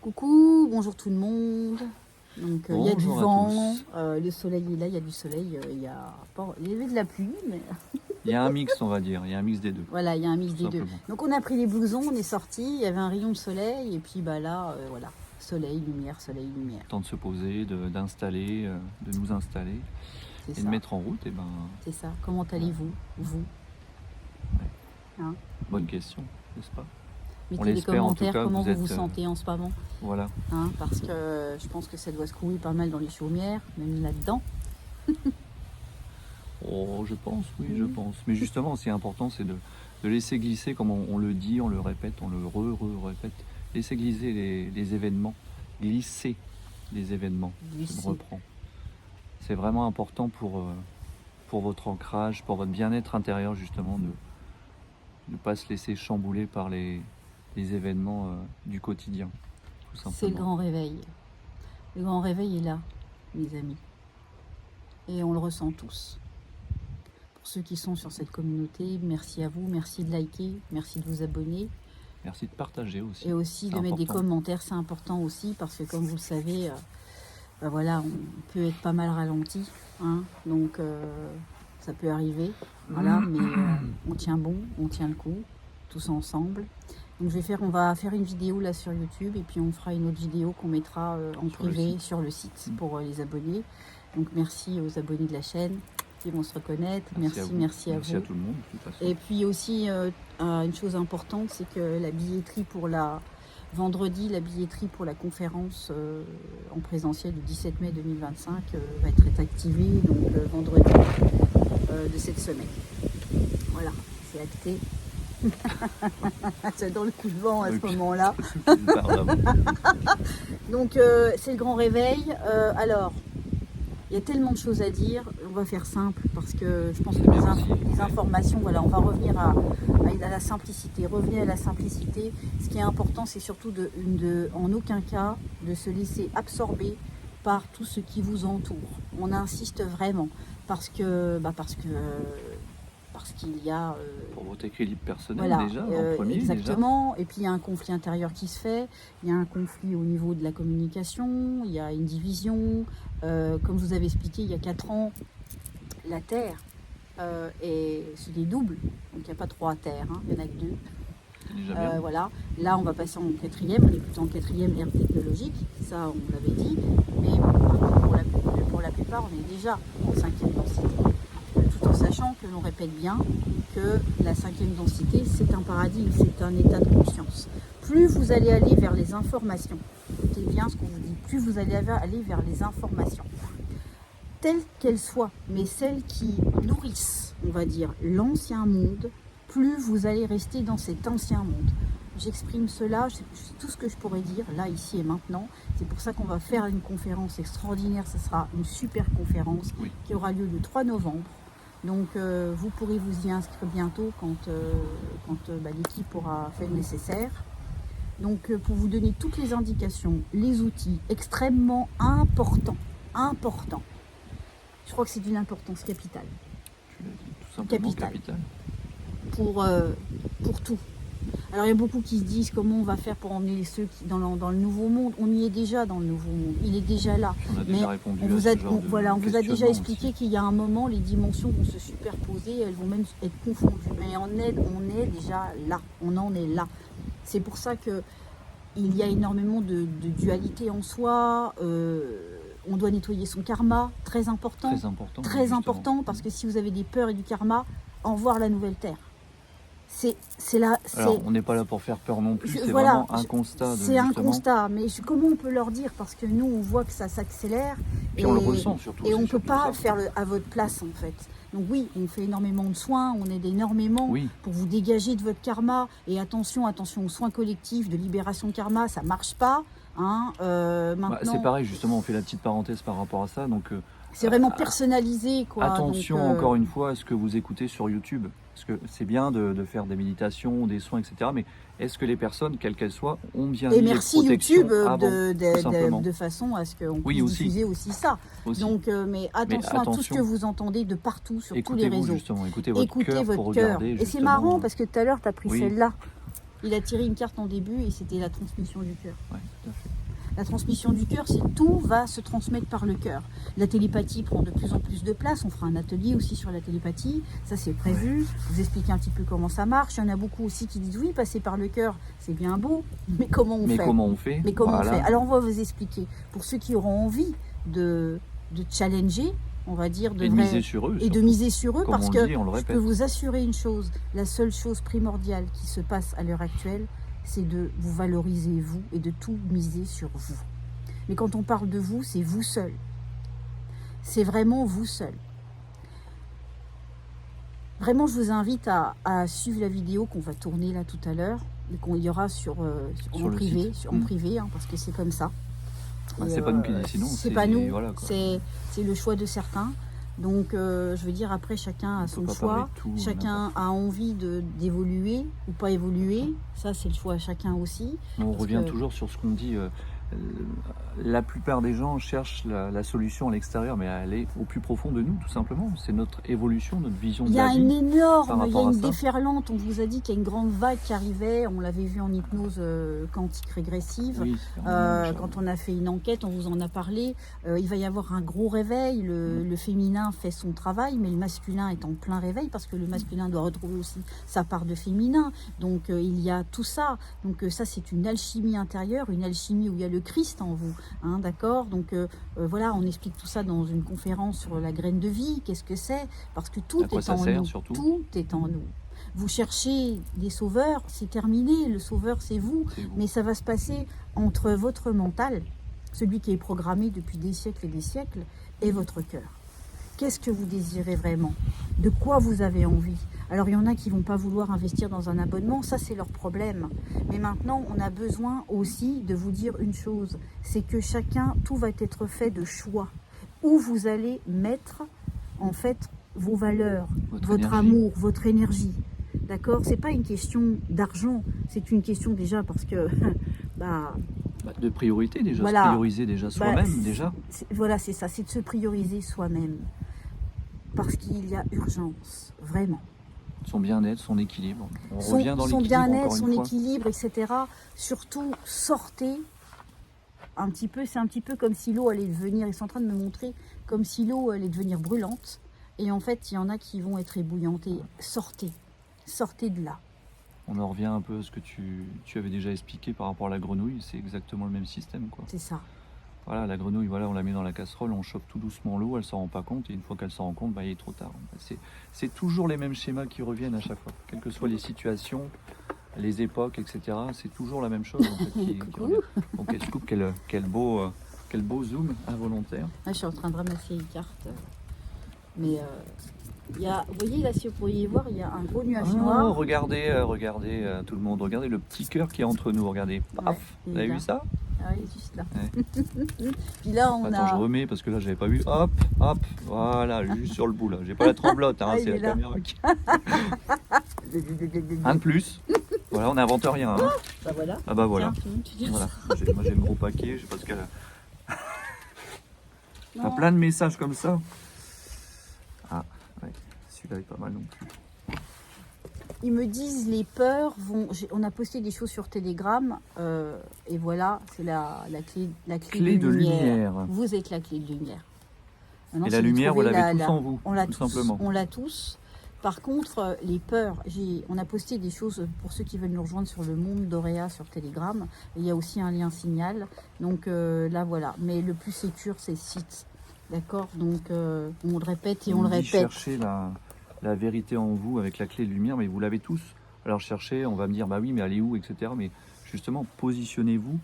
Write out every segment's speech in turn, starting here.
Coucou, bonjour tout le monde. Donc il y a du Bonjour à vent, tous. le soleil est là, il y a du soleil, il y avait de la pluie, mais Il y a un mix, on va dire. Il y a un mix des deux, voilà, il y a un mix tout des deux. simplement. Donc on a pris les blousons, on est sorti, il y avait un rayon de soleil, et puis bah là, voilà, soleil, lumière, Temps de se poser, d'installer, de nous installer c'est et ça, de mettre en route. Et ben, c'est ça. Comment allez-vous, vous? Hein? bonne question, n'est-ce pas? Mettez les l'espère, en tout commentaires, cas, comment vous vous vous êtes, sentez en ce moment, Voilà. hein, parce que je pense que ça doit se couler pas mal dans les chaumières, même là-dedans. Oh, je pense, oui, je pense. Mais justement, ce qui est important, c'est de laisser glisser, comme on le dit, on le répète, on le répète. Laisser glisser les événements. Glisser les événements. Glisser. Je reprends. C'est vraiment important pour votre ancrage, pour votre bien-être intérieur, justement, de ne pas se laisser chambouler par les événements du quotidien, tout simplement. C'est le grand réveil. Le grand réveil est là, mes amis. Et on le ressent tous. Pour ceux qui sont sur cette communauté, merci à vous, merci de liker, merci de vous abonner. Merci de partager aussi. Et aussi de mettre des commentaires, c'est important aussi, parce que comme vous le savez, ben voilà, on peut être pas mal ralenti, hein, donc ça peut arriver, voilà, mais on tient bon, on tient le coup, tous ensemble. Donc on va faire une vidéo là sur YouTube, et puis on fera une autre vidéo qu'on mettra en privé sur le site pour les abonnés. Donc merci aux abonnés de la chaîne qui vont se reconnaître, merci à vous. Merci à tout le monde, de toute façon. Et puis aussi, une chose importante, c'est que la billetterie pour vendredi, la billetterie pour la conférence en présentiel du 17 mai 2025 va être activée, donc vendredi de cette semaine. Voilà, c'est acté. J'adore le coup de vent à ce moment-là. Donc c'est le grand réveil. Alors, il y a tellement de choses à dire, on va faire simple parce que je pense que les informations, voilà, on va revenir à la simplicité. Revenir à la simplicité. Ce qui est important, c'est surtout en aucun cas de se laisser absorber par tout ce qui vous entoure. On insiste vraiment parce qu'il y a... pour votre équilibre personnel, voilà, déjà, en premier. exactement. Déjà. Et puis il y a un conflit intérieur qui se fait, il y a un conflit au niveau de la communication, il y a une division. Comme je vous avais expliqué il y a 4 ans, la Terre se dédouble, donc il n'y a pas 3 terres, hein, il n'y en a que 2. Déjà bien. Voilà. Là, on va passer en 4e, on est plutôt en 4e ère technologique, ça on l'avait dit, mais pour la plupart, on est déjà en 5e densité. Tout en sachant que l'on répète bien que la 5e densité, c'est un paradigme, c'est un état de conscience. Plus vous allez aller vers les informations, écoutez bien ce qu'on vous dit, plus vous allez aller vers les informations, telles qu'elles soient, mais celles qui nourrissent, on va dire, l'ancien monde, plus vous allez rester dans cet ancien monde. J'exprime cela, c'est tout ce que je pourrais dire, là, ici et maintenant. C'est pour ça qu'on va faire une conférence extraordinaire, ce sera une super conférence qui aura lieu le 3 novembre. Donc vous pourrez vous y inscrire bientôt quand l'équipe aura fait le nécessaire. Donc pour vous donner toutes les indications, les outils extrêmement importants. Je crois que c'est d'une importance capitale. Tu l'as dit, tout simplement capitale. Pour tout. Alors il y a beaucoup qui se disent comment on va faire pour emmener ceux qui dans le nouveau monde. On y est déjà dans le nouveau monde, il est déjà là. On a déjà répondu on vous a déjà expliqué qu'il y a un moment, les dimensions vont se superposer, elles vont même être confondues. Mais on est déjà là, on en est là. C'est pour ça que il y a énormément de dualité en soi. On doit nettoyer son karma, très important. Très important, parce que si vous avez des peurs et du karma, au revoir la nouvelle terre. Alors, on n'est pas là pour faire peur non plus, c'est voilà, vraiment un constat. C'est un constat, mais comment on peut leur dire? Parce que nous, on voit que ça s'accélère. Et on le ressent surtout. Et on ne peut pas faire à votre place, en fait. Donc oui, on fait énormément de soins, on aide énormément pour vous dégager de votre karma. Et attention aux soins collectifs de libération de karma, ça ne marche pas. Hein, maintenant... c'est pareil, justement, on fait la petite parenthèse par rapport à ça. Donc, c'est vraiment personnalisé, quoi. Attention, donc, encore une fois, à ce que vous écoutez sur YouTube. Parce que c'est bien de faire des méditations, des soins, etc. Mais est-ce que les personnes, quelles qu'elles soient, ont bien mis les protections YouTube avant, de façon à ce qu'on puisse diffuser aussi ça. Donc, mais attention à tout ce que vous entendez de partout, sur tous les réseaux. Justement, écoutez votre cœur pour cœur. regarder. Et c'est marrant parce que tout à l'heure, tu as pris celle-là. Il a tiré une carte en début et c'était la transmission du cœur. Ouais, tout à fait. La transmission du cœur, c'est tout va se transmettre par le cœur. La télépathie prend de plus en plus de place. On fera un atelier aussi sur la télépathie. Ça, c'est prévu. Vous expliquer un petit peu comment ça marche. Il y en a beaucoup aussi qui disent oui, passer par le cœur, c'est bien beau, mais comment on fait comment on fait Mais comment Voilà. on fait Alors, on va vous expliquer. Pour ceux qui auront envie de challenger, on va dire, Et de miser sur eux. et de miser sur eux, Comme parce on que le dit, on le je répète. peux vous assurer une chose, la seule chose primordiale qui se passe à l'heure actuelle, c'est de vous valoriser vous et de tout miser sur vous. Mais quand on parle de vous, c'est vous seul. C'est vraiment vous seul. Vraiment, je vous invite à suivre la vidéo qu'on va tourner là tout à l'heure et qu'il y aura en le privé, site. en privé, hein, parce que c'est comme ça. C'est pas nous qui décidons. C'est pas nous, voilà, quoi. c'est le choix de certains. Donc, je veux dire, après, chacun a son choix. Chacun a envie d'évoluer ou pas évoluer. Ça, c'est le choix à chacun aussi. On revient toujours sur ce qu'on dit. La plupart des gens cherchent la solution à l'extérieur, mais elle est au plus profond de nous, tout simplement. C'est notre évolution, notre vision de la vie. Il y a une ça. déferlante. On vous a dit qu'il y a une grande vague qui arrivait. On l'avait vu en hypnose quantique régressive. Oui, quand on a fait une enquête, on vous en a parlé. Il va y avoir un gros réveil. Le féminin fait son travail, mais le masculin est en plein réveil parce que le masculin doit retrouver aussi sa part de féminin. Donc il y a tout ça. Donc ça, c'est une alchimie intérieure, une alchimie où il y a le Christ en vous. Hein, d'accord. Donc voilà, on explique tout ça dans une conférence sur la graine de vie. Qu'est-ce que c'est? Parce que tout est en nous. Surtout. Tout est en nous. Vous cherchez des sauveurs, c'est terminé. Le sauveur, c'est vous. Mais ça va se passer entre votre mental, celui qui est programmé depuis des siècles et des siècles, et votre cœur. Qu'est-ce que vous désirez vraiment? De quoi vous avez envie? Alors, il y en a qui ne vont pas vouloir investir dans un abonnement, ça c'est leur problème. Mais maintenant, on a besoin aussi de vous dire une chose, c'est que chacun, tout va être fait de choix. Où vous allez mettre, en fait, vos valeurs, votre amour, votre énergie. D'accord? C'est pas une question d'argent, c'est une question déjà parce que... de priorité déjà, voilà. Se prioriser déjà soi-même déjà. Voilà, c'est ça, c'est de se prioriser soi-même. Parce qu'il y a urgence, vraiment. Son bien-être, son équilibre. On revient dans l'équilibre. Son bien-être, son fois. équilibre, etc. Surtout, sortez un petit peu, c'est un petit peu comme si l'eau allait devenir, ils sont en train de me montrer, comme si l'eau allait devenir brûlante. Et en fait, il y en a qui vont être ébouillantés. Sortez de là. On en revient un peu à ce que tu avais déjà expliqué par rapport à la grenouille, c'est exactement le même système, quoi. C'est ça. Voilà, la grenouille, voilà, on la met dans la casserole, on chope tout doucement l'eau, elle s'en rend pas compte, et une fois qu'elle s'en rend compte, il est trop tard. C'est toujours les mêmes schémas qui reviennent à chaque fois, quelles que soient les situations, les époques, etc. C'est toujours la même chose en fait, qui revient. Donc scoop, quel beau zoom involontaire. Là, je suis en train de ramasser une carte, mais il y a, vous voyez là, si vous pourriez voir, il y a un gros nuage noir. Regardez tout le monde, regardez le petit cœur qui est entre nous, regardez, paf, vous avez vu ça? Ah, il est juste là. Ouais. Puis là, Attends, je remets parce que là, j'avais pas vu. Hop, voilà, juste sur le bout là. J'ai pas la tremblote, hein, c'est la caméra qui. Un de plus. Voilà, on n'invente rien. Hein. Bah voilà. Ah bah voilà. Tiens, voilà. Moi j'ai le gros paquet, je sais pas ce qu'elle a. T'as plein de messages comme ça. Ah, ouais, celui-là est pas mal non plus. Ils me disent les peurs vont. On a posté des choses sur Telegram et voilà, c'est la clé de lumière. Vous êtes la clé de lumière. Maintenant, et la lumière, vous l'avez tous en vous, tout simplement. On l'a tous. Par contre, les peurs, on a posté des choses pour ceux qui veulent nous rejoindre sur le monde d'Auréa sur Telegram. Et il y a aussi un lien signal. Donc là, voilà. Mais le plus sécure, c'est le site. D'accord? Donc on le répète et on le répète. Cherchez la vérité en vous avec la clé de lumière, mais vous l'avez tous. Alors cherchez, on va me dire, bah oui, mais elle est où, etc. Mais justement, positionnez-vous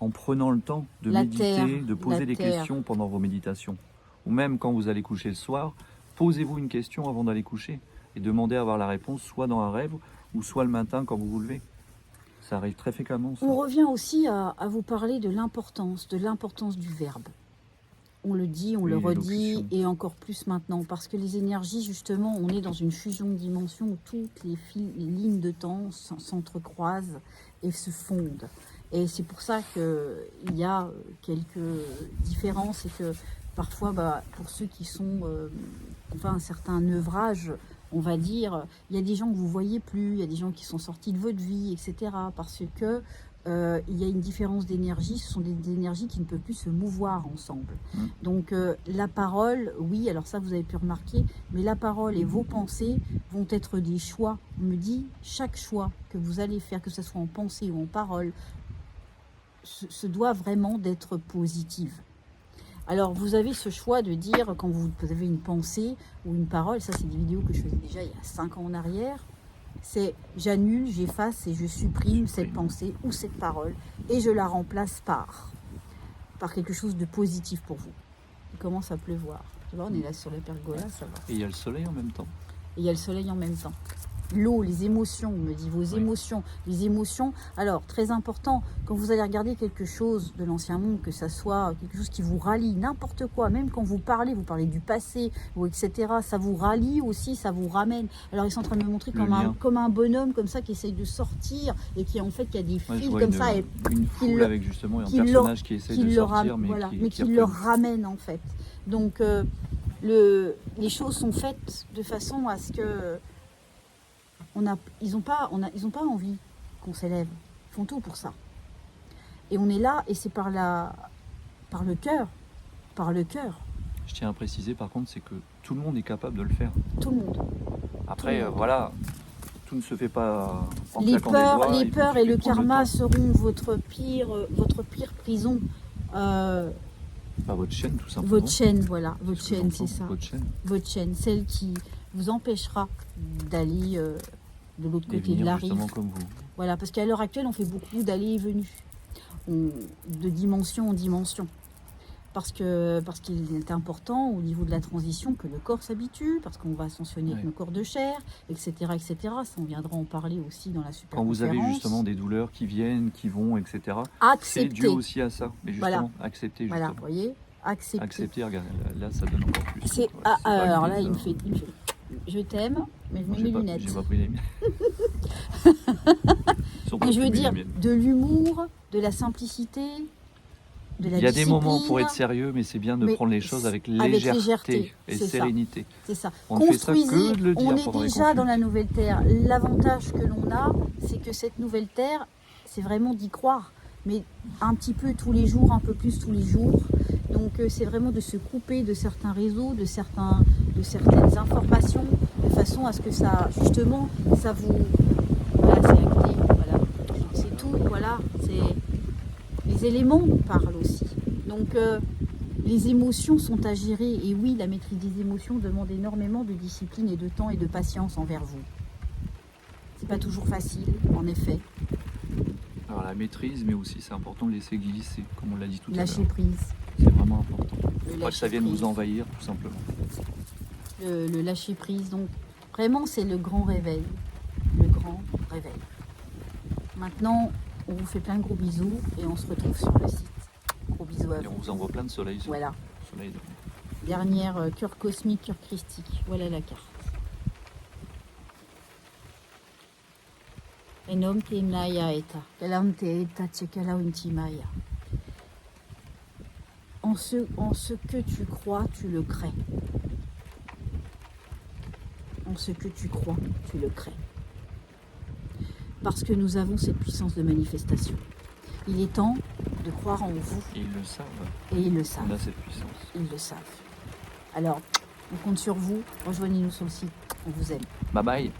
en prenant le temps de méditer, de poser des questions pendant vos méditations. Ou même quand vous allez coucher le soir, posez-vous une question avant d'aller coucher et demandez à avoir la réponse soit dans un rêve ou soit le matin quand vous vous levez. Ça arrive très fréquemment. Ça. On revient aussi à vous parler de l'importance du verbe. On le dit, on le redit, et encore plus maintenant, parce que les énergies, justement, on est dans une fusion de dimensions où toutes les lignes de temps s'entrecroisent et se fondent. Et c'est pour ça qu'il y a quelques différences et que parfois, pour ceux qui sont, un certain œuvrage, on va dire, il y a des gens que vous ne voyez plus, il y a des gens qui sont sortis de votre vie, etc. Parce que il y a une différence d'énergie, ce sont des énergies qui ne peuvent plus se mouvoir ensemble. Donc la parole, oui, alors ça vous avez pu remarquer, mais la parole et vos pensées vont être des choix. On me dit, chaque choix que vous allez faire, que ce soit en pensée ou en parole, se doit vraiment d'être positive. Alors vous avez ce choix de dire, quand vous avez une pensée ou une parole, ça c'est des vidéos que je faisais déjà il y a 5 ans en arrière, c'est j'annule, j'efface et je supprime cette pensée ou cette parole et je la remplace par quelque chose de positif pour vous. Il commence à pleuvoir. Tu vois, on est là sur la pergola, ça va. Et il y a le soleil en même temps. Et il y a le soleil en même temps. L'eau, les émotions, on me dit vos émotions, les émotions. Alors, très important, quand vous allez regarder quelque chose de l'ancien monde, que ça soit quelque chose qui vous rallie, n'importe quoi, même quand vous parlez du passé, ou etc., ça vous rallie aussi, ça vous ramène. Alors, ils sont en train de me montrer comme un bonhomme, comme ça, qui essaye de sortir, et qui, en fait, qui a des fils comme ça. Et une foule avec justement un personnage qui essaye de sortir, mais qui le ramène, en fait. Donc, les choses sont faites de façon à ce que... Ils n'ont pas envie qu'on s'élève. Ils font tout pour ça. Et on est là, et c'est par le cœur. Par le cœur. Je tiens à préciser, par contre, c'est que tout le monde est capable de le faire. Tout le monde. Après, voilà, tout ne se fait pas en les claquant des doigts. Les peurs et le karma seront votre pire prison. Votre chaîne, tout simplement. Votre chaîne, voilà. Votre chaîne, c'est ça. Votre chaîne, celle qui vous empêchera d'aller... de l'autre côté de la rive. Comme vous. Voilà, parce qu'à l'heure actuelle, on fait beaucoup d'allées et venues, de dimension en dimension. Parce qu'il est important au niveau de la transition que le corps s'habitue, parce qu'on va ascensionner avec nos corps de chair, etc., etc. Ça, on viendra en parler aussi dans la super conférence. Quand vous avez justement des douleurs qui viennent, qui vont, etc., c'est dû aussi à ça. Mais justement, accepter justement. Voilà, vous voyez, accepter, regarde, là, ça donne encore plus. Alors là, il me fait... Je t'aime, mais je mets mes lunettes. J'ai pas pris les miennes. Mais je veux dire, de l'humour, de la simplicité, de la discipline. Il y a des moments pour être sérieux, mais c'est bien de prendre les choses avec légèreté et sérénité. C'est ça. On ne fait ça que de le dire. On est déjà dans la nouvelle terre. L'avantage que l'on a, c'est que cette nouvelle terre, c'est vraiment d'y croire. Mais un petit peu tous les jours, un peu plus tous les jours. Donc c'est vraiment de se couper de certains réseaux, de certaines informations, de façon à ce que ça, justement, ça vous... Voilà, c'est acté, voilà. C'est tout, voilà. Les éléments parlent aussi. Donc les émotions sont à gérer. Et oui, la maîtrise des émotions demande énormément de discipline et de temps et de patience envers vous. C'est pas toujours facile, en effet. Alors la maîtrise, mais aussi c'est important de laisser glisser, comme on l'a dit tout à l'heure. Lâcher prise. C'est vraiment important. Pas que ça vienne vous envahir, tout simplement. Le lâcher prise, donc vraiment c'est le grand réveil. Le grand réveil. Maintenant, on vous fait plein de gros bisous et on se retrouve sur le site. Gros bisous à vous. Et on vous envoie plein de soleil. Voilà. Soleil Dernière cœur cosmique, cœur christique. Voilà la carte. Enom te maya eta, kalam te eta tchekala unti maya. En ce que tu crois, tu le crées. En ce que tu crois, tu le crées. Parce que nous avons cette puissance de manifestation. Il est temps de croire en vous. Et ils le savent. Et ils le savent. On a cette puissance. Ils le savent. Alors, on compte sur vous. Rejoignez-nous sur le site. On vous aime. Bye bye.